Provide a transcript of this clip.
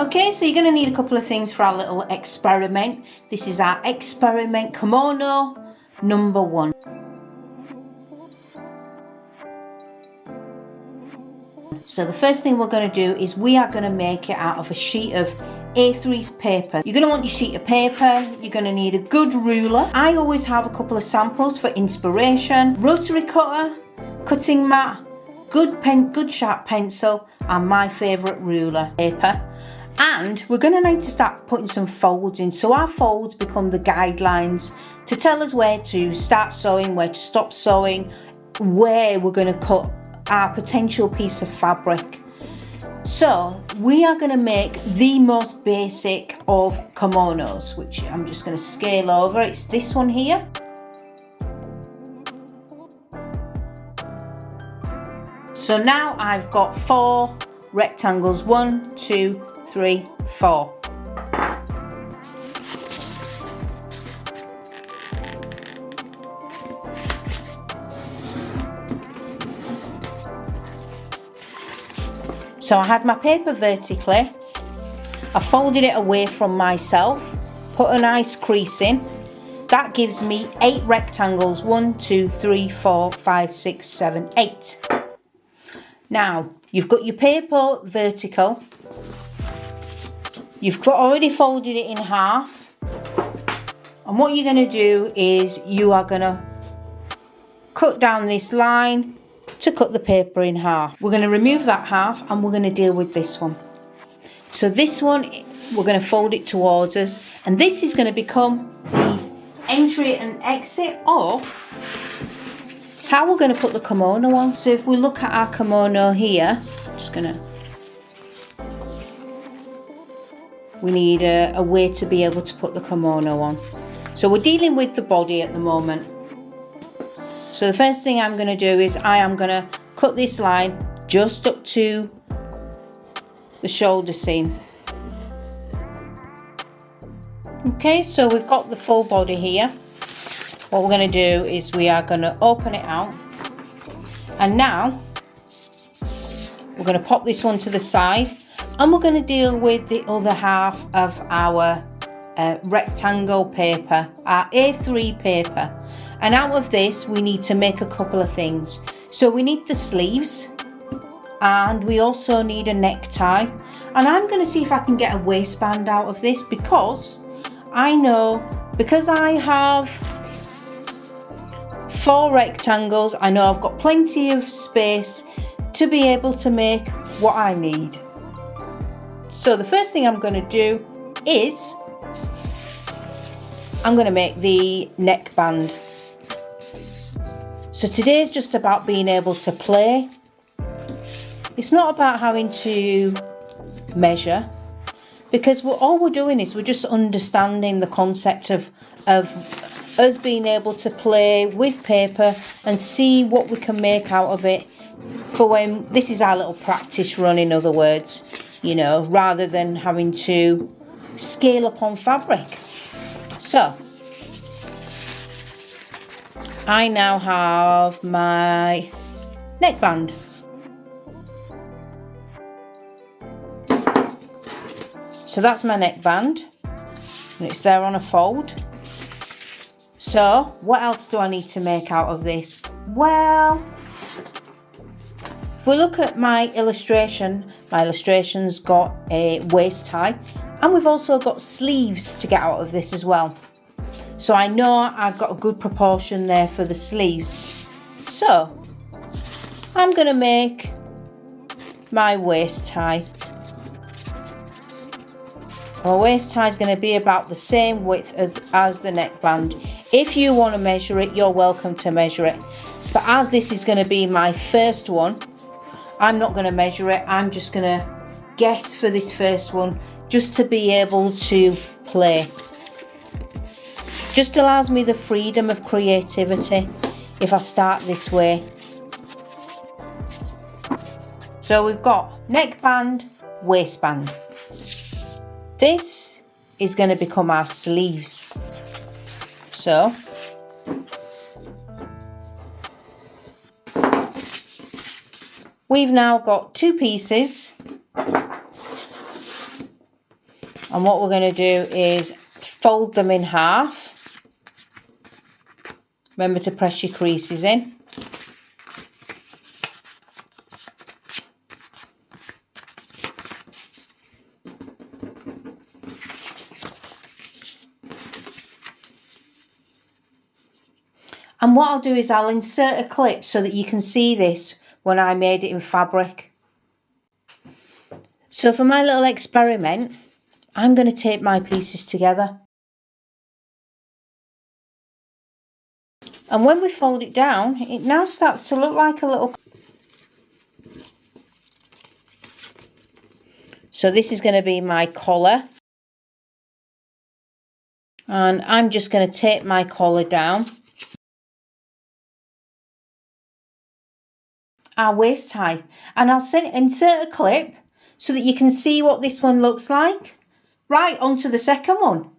Okay, so you're going to need a couple of things for our little experiment. This is our experiment kimono number 1. So the first thing we're going to do is we are going to make it out of a sheet of A3 paper. You're going to want your sheet of paper. You're going to need a good ruler. I always have a couple of samples for inspiration. Rotary cutter, cutting mat, good sharp pencil, and my favourite ruler paper. And we're going to need to start putting some folds in. So our folds become the guidelines to tell us where to start sewing, where to stop sewing, where we're going to cut our potential piece of fabric. So we are going to make the most basic of kimonos, which I'm just going to scale over. It's this one here. So now I've got 4 rectangles, 1, 2, 3, 4. So I had my paper vertically, I folded it away from myself, put a nice crease in. That gives me 8 rectangles, 1, 2, 3, 4, 5, 6, 7, 8. Now, you've got your paper vertical, you've already folded it in half, and what you're going to do is you are going to cut down this line to cut the paper in half. We're going to remove that half and we're going to deal with this one. So this one, we're going to fold it towards us, and this is going to become the entry and exit, or how we're going to put the kimono on. So if we look at our kimono here, I'm just going to, we need a way to be able to put the kimono on. So we're dealing with the body at the moment. So the first thing I'm going to do is I am going to cut this line just up to the shoulder seam. Okay, so we've got the full body here. What we're going to do is we are going to open it out, and now we're going to pop this one to the side, and we're going to deal with the other half of our rectangle paper, our A3 paper. And out of this we need to make a couple of things. So we need the sleeves, and we also need a necktie, and I'm going to see if I can get a waistband out of this, because I know, because I have 4 rectangles, I know I've got plenty of space to be able to make what I need. So the first thing I'm going to do is I'm going to make the neckband. So today's just about being able to play. It's not about having to measure, because all we're doing is we're just understanding the concept of us being able to play with paper and see what we can make out of it for when this is our little practice run, in other words, you know, rather than having to scale up on fabric. So I now have my neckband. So that's my neckband, and it's there on a fold. So what else do I need to make out of this? Well, if we look at my illustration, my illustration's got a waist tie, and we've also got sleeves to get out of this as well. So I know I've got a good proportion there for the sleeves. So I'm going to make my waist tie. My waist tie is going to be about the same width as the neckband. If you want to measure it, you're welcome to measure it. But as this is going to be my first one, I'm not going to measure it. I'm just going to guess for this first one, just to be able to play. Just allows me the freedom of creativity if I start this way. So we've got neckband, waistband. This is going to become our sleeves. So we've now got 2 pieces And what we're going to do is fold them in half. Remember to press your creases in. And what I'll do is I'll insert a clip so that you can see this when I made it in fabric. So for my little experiment, I'm going to tape my pieces together. And when we fold it down, it now starts to look like a little... So this is going to be my collar. And I'm just going to tape my collar down. Our waist tie, and I'll insert a clip so that you can see what this one looks like. Right, on to the second one.